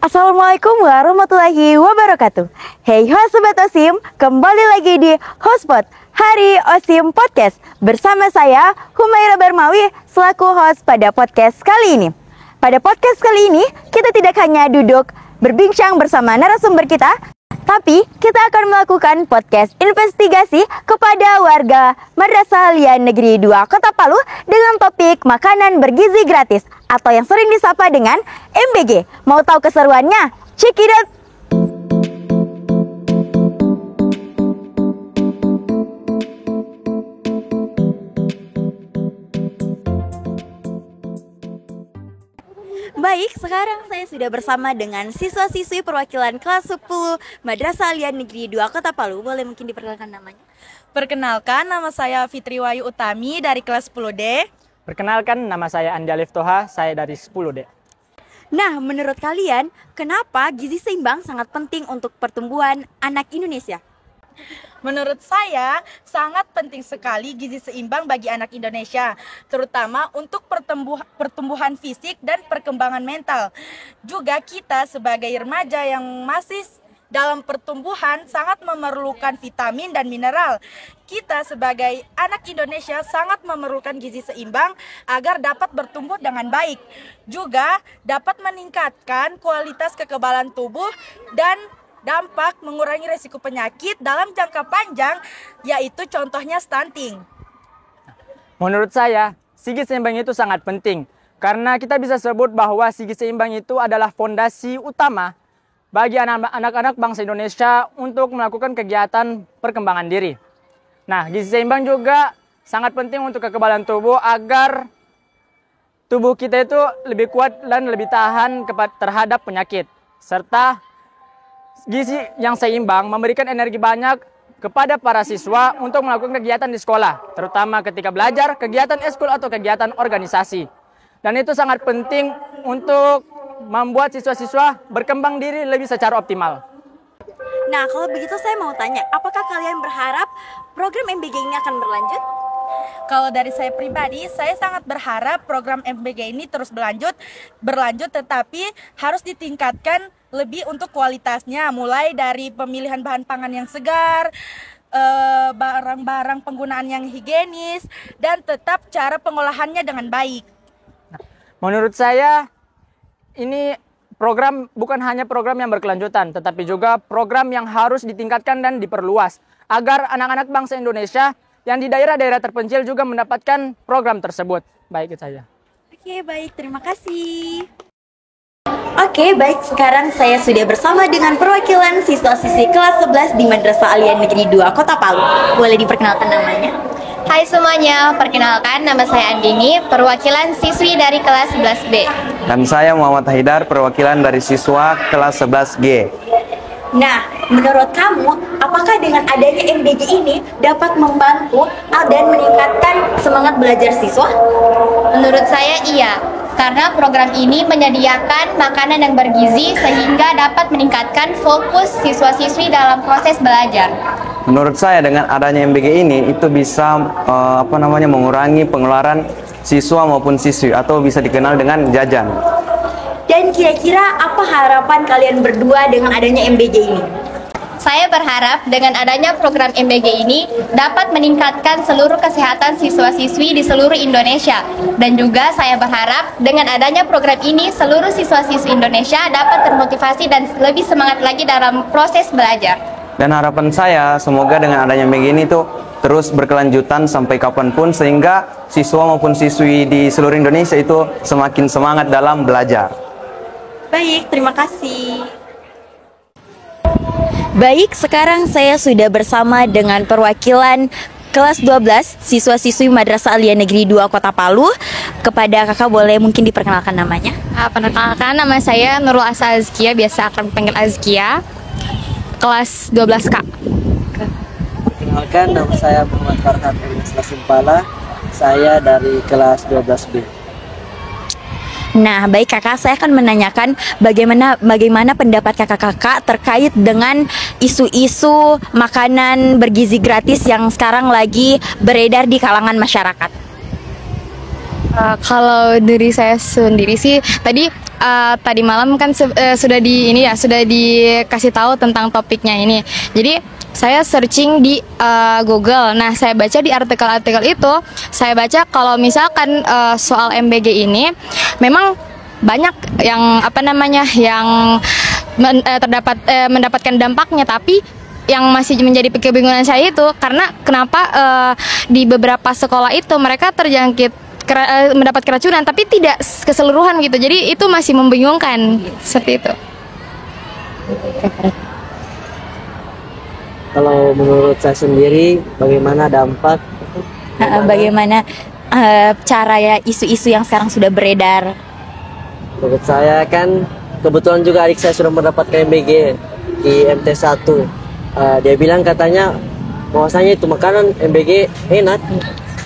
Assalamualaikum warahmatullahi wabarakatuh. Hey ho Sobat Osim, kembali lagi di Hotspot Hari Osim Podcast bersama saya Humaira Barmawi selaku host pada podcast kali ini. Pada podcast kali ini kita tidak hanya duduk berbincang bersama narasumber kita, tapi kita akan melakukan podcast investigasi kepada warga Madrasah Alia Negeri 2 Kota Palu dengan topik makanan bergizi gratis atau yang sering disapa dengan MBG. Mau tahu keseruannya? Check it out! Baik, sekarang saya sudah bersama dengan siswa-siswi perwakilan kelas 10 Madrasah Alia Negeri 2 Kota Palu. Boleh mungkin diperkenalkan namanya? Perkenalkan, nama saya Fitri Wayu Utami dari kelas 10D. Perkenalkan, nama saya Andi Alif Toha, saya dari 10D. Nah, menurut kalian, kenapa gizi seimbang sangat penting untuk pertumbuhan anak Indonesia? Menurut saya, sangat penting sekali gizi seimbang bagi anak Indonesia, terutama untuk pertumbuhan fisik dan perkembangan mental. Juga kita sebagai remaja yang masih dalam pertumbuhan sangat memerlukan vitamin dan mineral. Kita sebagai anak Indonesia sangat memerlukan gizi seimbang agar dapat bertumbuh dengan baik. Juga dapat meningkatkan kualitas kekebalan tubuh dan dampak mengurangi risiko penyakit dalam jangka panjang, yaitu contohnya stunting. Menurut saya, gizi seimbang itu sangat penting karena kita bisa sebut bahwa gizi seimbang itu adalah fondasi utama bagi anak-anak bangsa Indonesia untuk melakukan kegiatan perkembangan diri. Nah, gizi seimbang juga sangat penting untuk kekebalan tubuh agar tubuh kita itu lebih kuat dan lebih tahan terhadap penyakit. Serta gizi yang seimbang memberikan energi banyak kepada para siswa untuk melakukan kegiatan di sekolah, terutama ketika belajar, kegiatan eskul atau kegiatan organisasi. Dan itu sangat penting untuk membuat siswa-siswa berkembang diri lebih secara optimal. Nah, kalau begitu saya mau tanya, apakah kalian berharap program MBG ini akan berlanjut? Kalau dari saya pribadi, saya sangat berharap program MBG ini terus berlanjut, tetapi harus ditingkatkan lebih untuk kualitasnya, mulai dari pemilihan bahan pangan yang segar, barang-barang penggunaan yang higienis, dan tetap cara pengolahannya dengan baik. Menurut saya, ini program bukan hanya program yang berkelanjutan, tetapi juga program yang harus ditingkatkan dan diperluas, agar anak-anak bangsa Indonesia yang di daerah-daerah terpencil juga mendapatkan program tersebut. Baik, itu saja. Oke, baik. Terima kasih. Oke, baik. Sekarang saya sudah bersama dengan perwakilan siswa-siswi kelas 11 di Madrasah Alia Negeri 2 Kota Palu. Boleh diperkenalkan namanya? Hai semuanya, perkenalkan nama saya Andini, perwakilan siswi dari kelas 11B. Dan saya Muhammad Haidar, perwakilan dari siswa kelas 11G. Nah, menurut kamu, apakah dengan adanya MBG ini dapat membantu dan meningkatkan semangat belajar siswa? Menurut saya iya, karena program ini menyediakan makanan yang bergizi sehingga dapat meningkatkan fokus siswa-siswi dalam proses belajar. Menurut saya dengan adanya MBG ini itu bisa mengurangi pengeluaran siswa maupun siswi atau bisa dikenal dengan jajan. Dan kira-kira apa harapan kalian berdua dengan adanya MBG ini? Saya berharap dengan adanya program MBG ini dapat meningkatkan seluruh kesehatan siswa-siswi di seluruh Indonesia. Dan juga saya berharap dengan adanya program ini seluruh siswa-siswi Indonesia dapat termotivasi dan lebih semangat lagi dalam proses belajar. Dan harapan saya semoga dengan adanya MBG ini tuh terus berkelanjutan sampai kapanpun sehingga siswa maupun siswi di seluruh Indonesia itu semakin semangat dalam belajar. Baik, terima kasih. Baik, sekarang saya sudah bersama dengan perwakilan kelas 12 siswa-siswi Madrasah Alia Negeri 2 Kota Palu. Kepada kakak boleh mungkin diperkenalkan namanya? Perkenalkan, nama saya Nurul Asa Azkia, biasa akan dipanggil Azkia, kelas 12K. Perkenalkan, nama saya Muhammad Farhan Simpala, saya dari kelas 12B. Nah, baik kakak, saya akan menanyakan bagaimana pendapat kakak-kakak terkait dengan isu-isu makanan bergizi gratis yang sekarang lagi beredar di kalangan masyarakat. Kalau dari saya sendiri sih, tadi tadi malam kan sudah dikasih tahu tentang topiknya ini. Jadi saya searching di Google. Nah, saya baca di artikel-artikel itu, saya baca kalau misalkan soal MBG ini memang banyak yang mendapatkan dampaknya, tapi yang masih menjadi kebingungan saya itu karena kenapa di beberapa sekolah itu mereka terjangkit mendapat keracunan tapi tidak keseluruhan gitu. Jadi itu masih membingungkan seperti itu. Kalau menurut saya sendiri, bagaimana dampak? Bagaimana cara ya isu-isu yang sekarang sudah beredar? Menurut saya kan kebetulan juga adik saya sudah mendapatkan MBG di MT1. Dia bilang katanya bahwasanya itu makanan MBG enak,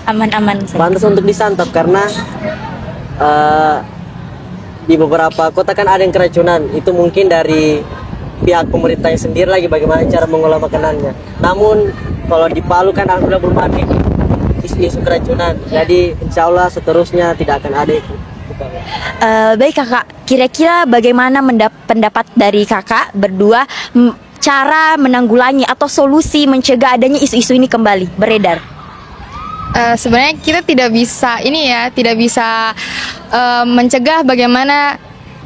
Aman-aman saja. pantas untuk disantap karena di beberapa kota kan ada yang keracunan. Itu mungkin dari pihak pemerintahnya sendiri lagi bagaimana cara mengolah makanannya. Namun kalau di Palu kan alhamdulillah belum ada isu-isu keracunan. Jadi insya Allah seterusnya tidak akan ada itu. Baik kakak, kira-kira bagaimana pendapat dari kakak berdua cara menanggulangi atau solusi mencegah adanya isu-isu ini kembali beredar? Sebenarnya kita tidak bisa mencegah bagaimana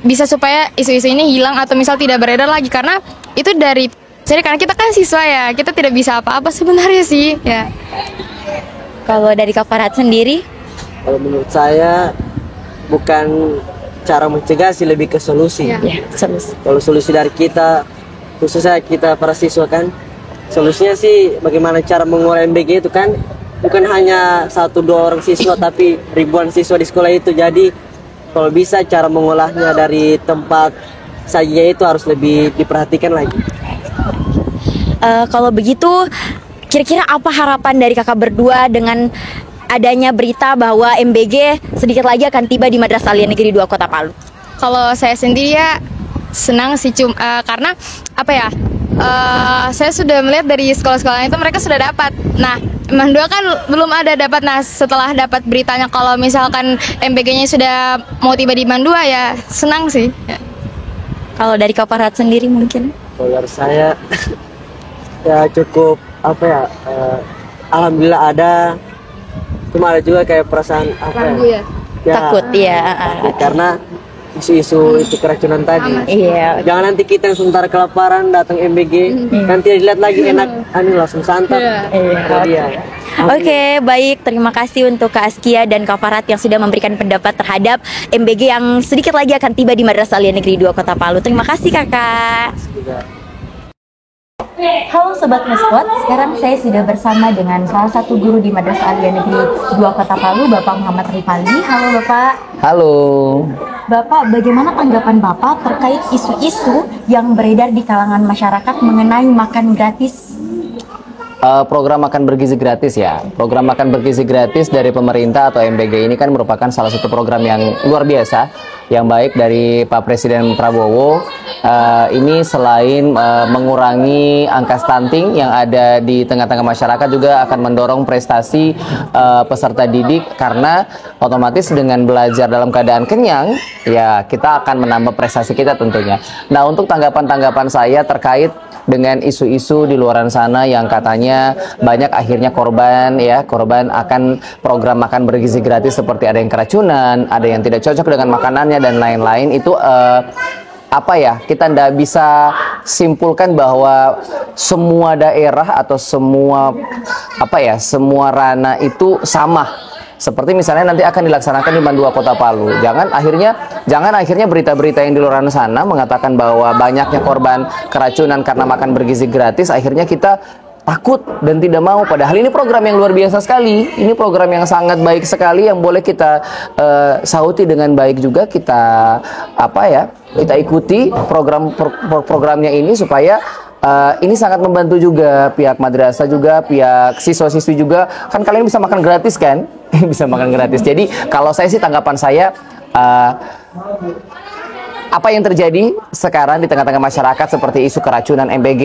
bisa supaya isu-isu ini hilang atau misal tidak beredar lagi, karena itu karena kita kan siswa ya, kita tidak bisa apa-apa sebenarnya sih ya. Kalau dari Kak Farhat sendiri? Kalau menurut saya bukan cara mencegah sih, lebih ke solusi. Ya. Solusi. Kalau solusi dari kita, khususnya kita para siswa kan, solusinya sih bagaimana cara mengurai MBG itu kan bukan hanya 1-2 orang siswa tapi ribuan siswa di sekolah itu. Jadi kalau bisa cara mengolahnya dari tempat sajinya itu harus lebih diperhatikan lagi. Kalau begitu, kira-kira apa harapan dari kakak berdua dengan adanya berita bahwa MBG sedikit lagi akan tiba di Madrasah Aliyah Negeri 2 Kota Palu? Kalau saya sendiri ya senang sih, karena saya sudah melihat dari sekolah-sekolah itu mereka sudah dapat. Nah, Mandua kan belum ada dapat. Nah, setelah dapat beritanya kalau misalkan MBG-nya sudah mau tiba di Mandua, ya senang sih. Ya. Kalau dari Kak Farhat sendiri mungkin? Kalau dari saya ya cukup alhamdulillah ada, cuma ada juga kayak perasaan Takut ya. karena isu-isu itu keracunan tadi. Iya. Jangan nanti kita yang sementara kelaparan datang MBG, nanti dilihat lagi enak, langsung santap. Iya. Oke, baik. Terima kasih untuk Kak Askia dan Kak Farhat yang sudah memberikan pendapat terhadap MBG yang sedikit lagi akan tiba di Madrasah Aliyah Negeri 2 Kota Palu. Terima kasih kakak. Halo Sobat Nespot, sekarang saya sudah bersama dengan salah satu guru di Madrasah Aliyah Negeri 2 Kota Palu, Bapak Muhammad Rifaldi. Halo Bapak. Halo. Bapak, bagaimana tanggapan Bapak terkait isu-isu yang beredar di kalangan masyarakat mengenai makan gratis? Program makan bergizi gratis ya. Program makan bergizi gratis dari pemerintah atau MBG ini kan merupakan salah satu program yang luar biasa, yang baik dari Pak Presiden Prabowo. Ini selain mengurangi angka stunting yang ada di tengah-tengah masyarakat, juga akan mendorong prestasi peserta didik, karena otomatis dengan belajar dalam keadaan kenyang, ya kita akan menambah prestasi kita tentunya. Nah, untuk tanggapan-tanggapan saya terkait dengan isu-isu di luaran sana yang katanya banyak akhirnya korban akan program makan bergizi gratis, seperti ada yang keracunan, ada yang tidak cocok dengan makanannya dan lain-lain. Itu kita tidak bisa simpulkan bahwa semua daerah atau semua ranah itu sama. Seperti misalnya nanti akan dilaksanakan di Mandua Kota Palu. Jangan akhirnya berita-berita yang di luar sana mengatakan bahwa banyaknya korban keracunan karena makan bergizi gratis, akhirnya kita takut dan tidak mau. Padahal ini program yang luar biasa sekali. Ini program yang sangat baik sekali, yang boleh kita sauti dengan baik juga, kita kita ikuti programnya ini, supaya ini sangat membantu juga pihak madrasah, juga pihak siswa-siswi juga. Kan kalian bisa makan gratis kan? Bisa makan gratis. Jadi kalau saya sih, tanggapan saya, apa yang terjadi sekarang di tengah-tengah masyarakat seperti isu keracunan MBG,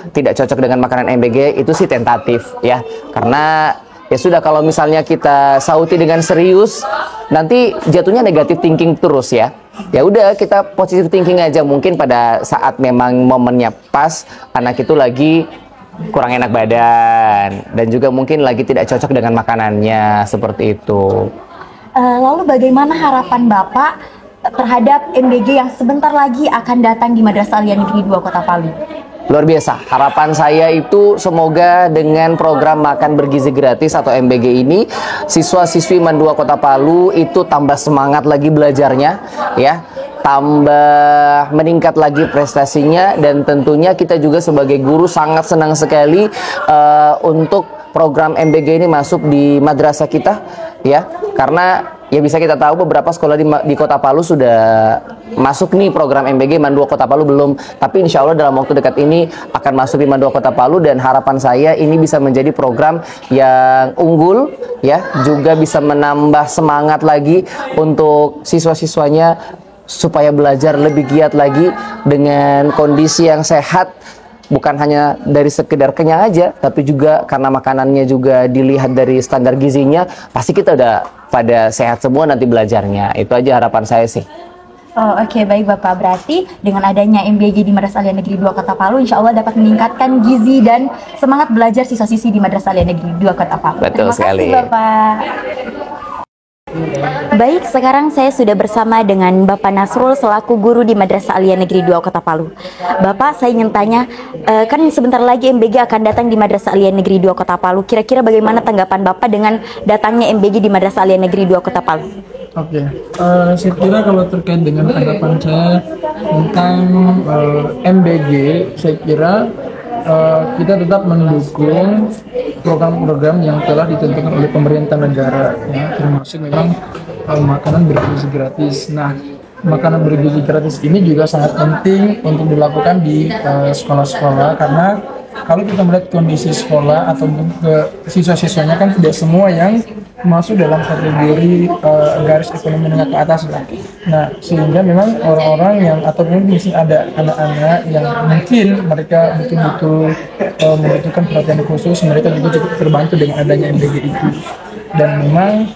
tidak cocok dengan makanan MBG, itu sih tentatif ya. Karena Ya sudah, kalau misalnya kita sauti dengan serius, nanti jatuhnya negatif thinking terus ya. Ya udah, kita positive thinking aja. Mungkin pada saat memang momennya pas, anak itu lagi kurang enak badan dan juga mungkin lagi tidak cocok dengan makanannya, seperti itu. Lalu bagaimana harapan Bapak terhadap MBG yang sebentar lagi akan datang di Madrasah Aliyah Negeri 2 Kota Palu? Luar biasa. Harapan saya itu semoga dengan program makan bergizi gratis atau MBG ini, siswa-siswi MAN 2 Kota Palu itu tambah semangat lagi belajarnya, ya, tambah meningkat lagi prestasinya, dan tentunya kita juga sebagai guru sangat senang sekali untuk program MBG ini masuk di madrasah kita, ya, karena ya bisa kita tahu beberapa sekolah di Kota Palu sudah masuk nih program MBG, MAN 2 Kota Palu belum. Tapi insya Allah dalam waktu dekat ini akan masuk di MAN 2 Kota Palu, dan harapan saya ini bisa menjadi program yang unggul, ya, juga bisa menambah semangat lagi untuk siswa-siswanya supaya belajar lebih giat lagi dengan kondisi yang sehat. Bukan hanya dari sekedar kenyang aja, tapi juga karena makanannya juga dilihat dari standar gizinya, pasti kita udah pada sehat semua nanti belajarnya. Itu aja harapan saya sih. Oh, oke, baik Bapak. Berarti dengan adanya MBG di Madrasah Aliyah Negeri 2 Kota Palu, insya Allah dapat meningkatkan gizi dan semangat belajar siswa-siswi di Madrasah Aliyah Negeri 2 Kota Palu. Betul Terima sekali. kasih Bapak. Baik, sekarang saya sudah bersama dengan Bapak Nasrul selaku guru di Madrasah Aliyah Negeri 2 Kota Palu. Bapak, saya ingin tanya, kan sebentar lagi MBG akan datang di Madrasah Aliyah Negeri 2 Kota Palu. Kira-kira bagaimana tanggapan Bapak dengan datangnya MBG di Madrasah Aliyah Negeri 2 Kota Palu? Oke, saya kira kalau terkait dengan tanggapan saya tentang MBG, saya kira kita tetap mendukung program-program yang telah ditentukan oleh pemerintah negara, ya, termasuk memang makanan bergizi gratis. Nah, makanan bergizi gratis ini juga sangat penting untuk dilakukan di sekolah-sekolah, karena kalau kita melihat kondisi sekolah atau siswa-siswanya kan tidak semua yang masuk dalam kategori garis ekonomi menengah ke atas lah. Nah, sehingga memang orang-orang yang atau mungkin ada anak-anak yang mungkin mereka betul-betul membutuhkan perhatian khusus, mereka juga cukup terbantu dengan adanya MBG itu. Dan memang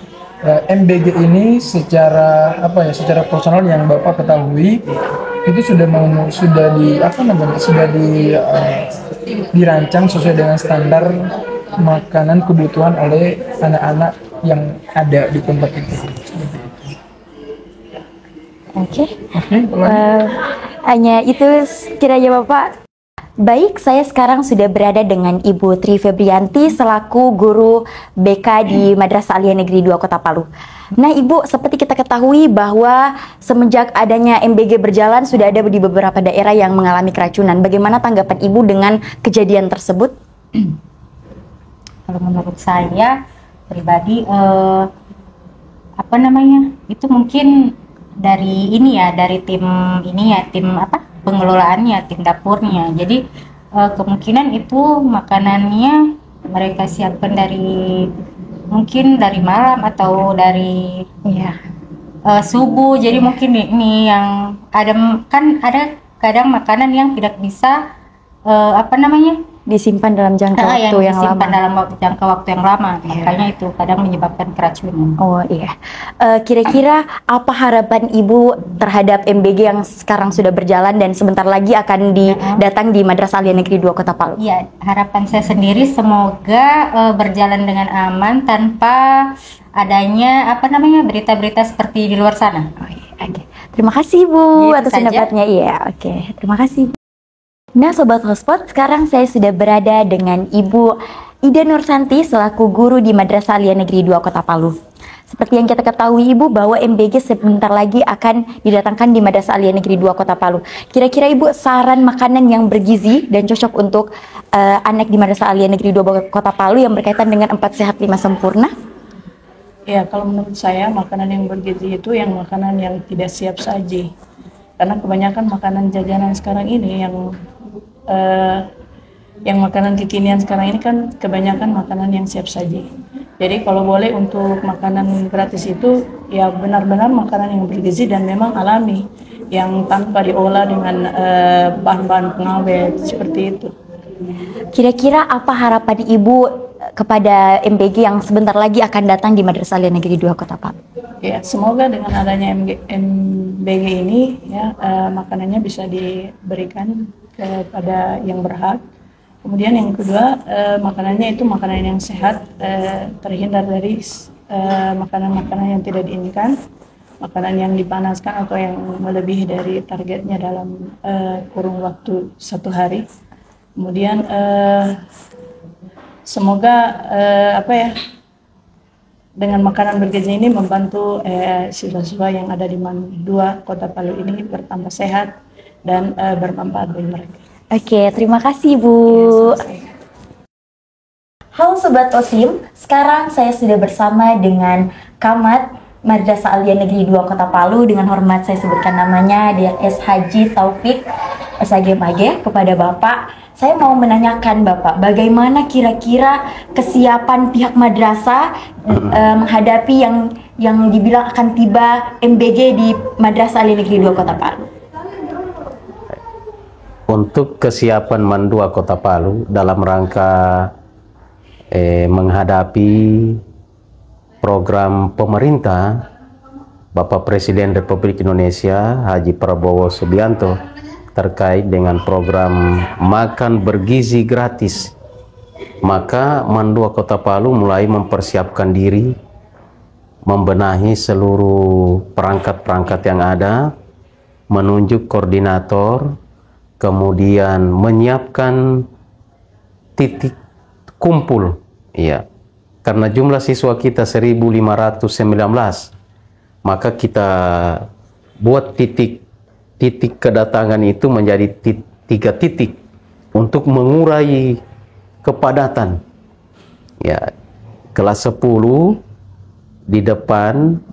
MBG ini secara secara personal yang Bapak ketahui itu sudah dirancang sesuai dengan standar makanan kebutuhan oleh anak-anak yang ada di tempat itu. Oke. Hanya itu kiranya Bapak. Baik, saya sekarang sudah berada dengan Ibu Tri Febrianti selaku guru BK di Madrasah Aliyah Negeri 2 Kota Palu. Nah Ibu, seperti kita ketahui bahwa semenjak adanya MBG berjalan sudah ada di beberapa daerah yang mengalami keracunan. Bagaimana tanggapan Ibu dengan kejadian tersebut? Kalau menurut saya pribadi, itu mungkin dari tim pengelolaannya, tim dapurnya. Jadi kemungkinan itu makanannya mereka siapkan mungkin dari malam atau dari subuh. Jadi mungkin ini yang ada kadang makanan yang tidak bisa disimpan dalam jangka waktu yang lama. dalam jangka waktu yang lama. Makanya itu kadang menyebabkan keracunan. Oh iya. Kira-kira apa harapan Ibu terhadap MBG yang sekarang sudah berjalan dan sebentar lagi akan datang di Madrasah Aliyah Negeri 2 Kota Palu? Iya, harapan saya sendiri semoga berjalan dengan aman tanpa adanya berita-berita seperti di luar sana. Oh, iya. Oke. Terima kasih Ibu atas pendapatnya. Iya, oke. Terima kasih. Nah Sobat Hotspot, sekarang saya sudah berada dengan Ibu Ida Nursanti selaku guru di Madrasah Aliyah Negeri 2 Kota Palu. Seperti yang kita ketahui Ibu bahwa MBG sebentar lagi akan didatangkan di Madrasah Aliyah Negeri 2 Kota Palu. Kira-kira Ibu saran makanan yang bergizi dan cocok untuk anak di Madrasah Aliyah Negeri 2 Kota Palu yang berkaitan dengan 4 sehat 5 sempurna? Ya, kalau menurut saya makanan yang bergizi itu yang makanan yang tidak siap saji. Karena kebanyakan makanan jajanan sekarang ini yang makanan kekinian sekarang ini kan kebanyakan makanan yang siap saji. Jadi kalau boleh untuk makanan gratis itu ya benar-benar makanan yang bergizi dan memang alami, yang tanpa diolah dengan bahan-bahan pengawet seperti itu. Kira-kira apa harapan Ibu kepada MBG yang sebentar lagi akan datang di Madrasah Alia Negeri 2 Kota Palu? Ya, semoga dengan adanya MBG ini ya makanannya bisa diberikan kepada yang berhak. Kemudian yang kedua, makanannya itu makanan yang sehat, terhindar dari makanan-makanan yang tidak diinginkan, makanan yang dipanaskan atau yang melebihi dari targetnya dalam kurun waktu 1 hari. Kemudian semoga dengan makanan bergizi ini membantu siswa-siswa yang ada di MAN 2 Kota Palu ini bertambah sehat dan bermanfaat bagi mereka. Oke, terima kasih Bu. Halo Sobat OSIM, sekarang saya sudah bersama dengan Camat Madrasah Alia Negeri 2 Kota Palu. Dengan hormat saya sebutkan namanya, dia S. Haji Taufik SHG kepada Bapak. Saya mau menanyakan Bapak, bagaimana kira-kira kesiapan pihak madrasah menghadapi yang dibilang akan tiba MBG di Madrasah Alia Negeri 2 Kota Palu? Untuk kesiapan MAN 2 Kota Palu dalam rangka menghadapi program pemerintah Bapak Presiden Republik Indonesia Haji Prabowo Subianto terkait dengan program makan bergizi gratis, maka MAN 2 Kota Palu mulai mempersiapkan diri, membenahi seluruh perangkat-perangkat yang ada, menunjuk koordinator, kemudian menyiapkan titik kumpul, ya. Karena jumlah siswa kita 1.519, maka kita buat titik kedatangan itu menjadi 3 titik untuk mengurai kepadatan. Ya, kelas 10 di depan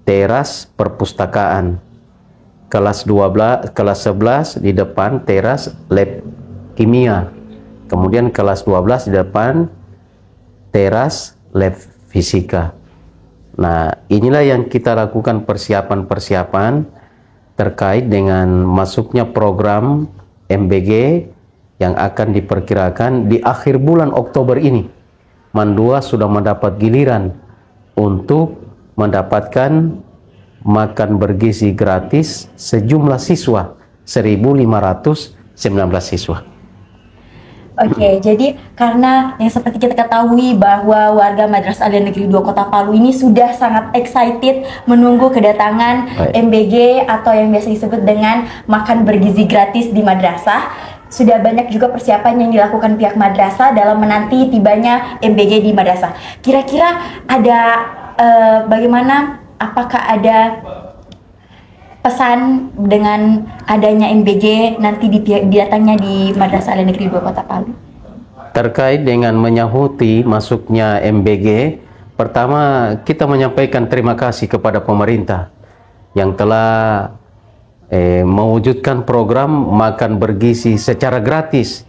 teras perpustakaan. Kelas 11 di depan teras lab kimia. Kemudian kelas 12 di depan teras lab fisika. Nah, inilah yang kita lakukan persiapan-persiapan terkait dengan masuknya program MBG yang akan diperkirakan di akhir bulan Oktober ini. MAN 2 sudah mendapat giliran untuk mendapatkan makan bergizi gratis sejumlah siswa 1.519 siswa. Oke, jadi karena yang seperti kita ketahui bahwa warga Madrasah Alia Negeri 2 Kota Palu ini sudah sangat excited menunggu kedatangan MBG atau yang biasa disebut dengan makan bergizi gratis di madrasah. Sudah banyak juga persiapan yang dilakukan pihak madrasah dalam menanti tibanya MBG di madrasah. Kira-kira ada bagaimana? Apakah ada pesan dengan adanya MBG nanti datangnya di Madrasah Alia Negeri 2 Kota Palu? Terkait dengan menyahuti masuknya MBG, pertama kita menyampaikan terima kasih kepada pemerintah yang telah mewujudkan program makan bergizi secara gratis.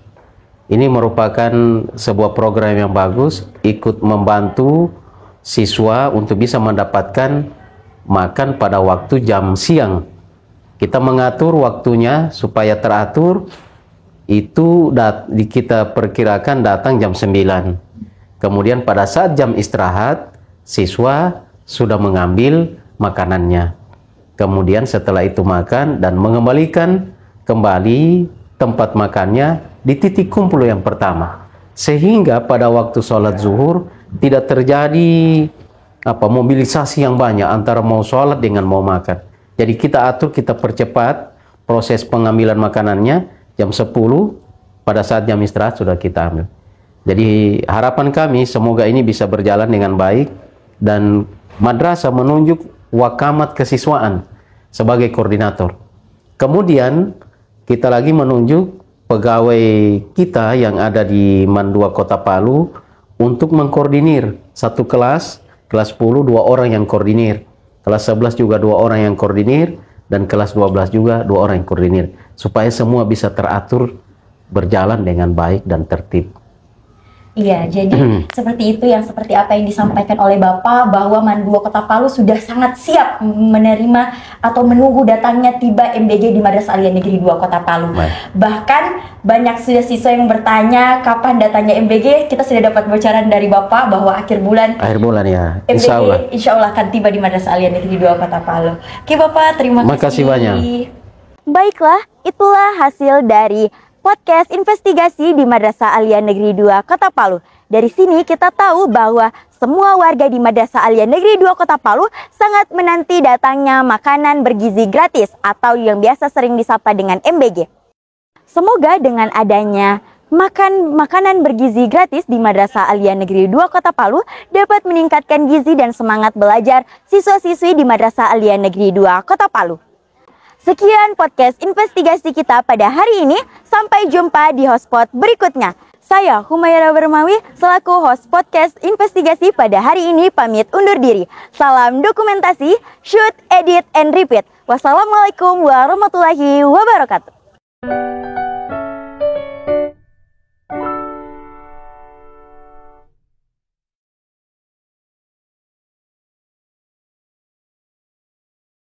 Ini merupakan sebuah program yang bagus, ikut membantu siswa untuk bisa mendapatkan makan pada waktu jam siang. Kita mengatur waktunya supaya teratur, itu kita perkirakan datang jam 9. Kemudian pada saat jam istirahat, siswa sudah mengambil makanannya. Kemudian setelah itu makan dan mengembalikan kembali tempat makannya di titik kumpul yang pertama. Sehingga pada waktu sholat zuhur tidak terjadi mobilisasi yang banyak antara mau sholat dengan mau makan. Jadi kita atur, kita percepat proses pengambilan makanannya jam 10, pada saat jam istirahat sudah kita ambil. Jadi harapan kami semoga ini bisa berjalan dengan baik dan madrasah menunjuk wakamat kesiswaan sebagai koordinator. Kemudian kita lagi menunjuk pegawai kita yang ada di MAN 2 Kota Palu untuk mengkoordinir satu kelas 10 2 orang yang koordinir, kelas 11 juga 2 orang yang koordinir, dan kelas 12 juga 2 orang yang koordinir, supaya semua bisa teratur berjalan dengan baik dan tertib. Iya, jadi seperti itu yang seperti apa yang disampaikan oleh Bapak bahwa Manduo Kota Palu sudah sangat siap menerima atau menunggu datangnya tiba MBG di Madrasah Aliyah Negeri 2 Kota Palu. Bahkan banyak sudah siswa yang bertanya kapan datangnya MBG. Kita sudah dapat bocoran dari Bapak bahwa akhir bulan ya, MBG insya Allah akan tiba di Madrasah Aliyah Negeri 2 Kota Palu. Oke Bapak, terima kasih. Makasih banyak. Baiklah, itulah hasil dari podcast investigasi di Madrasah Aliyah Negeri 2 Kota Palu. Dari sini kita tahu bahwa semua warga di Madrasah Aliyah Negeri 2 Kota Palu sangat menanti datangnya makanan bergizi gratis atau yang biasa sering disapa dengan MBG. Semoga dengan adanya makanan bergizi gratis di Madrasah Aliyah Negeri 2 Kota Palu dapat meningkatkan gizi dan semangat belajar siswa-siswi di Madrasah Aliyah Negeri 2 Kota Palu. Sekian podcast investigasi kita pada hari ini. Sampai jumpa di hotspot berikutnya. Saya Humaira Bermawi selaku host podcast investigasi pada hari ini pamit undur diri. Salam dokumentasi, shoot, edit, and repeat. Wassalamualaikum warahmatullahi wabarakatuh.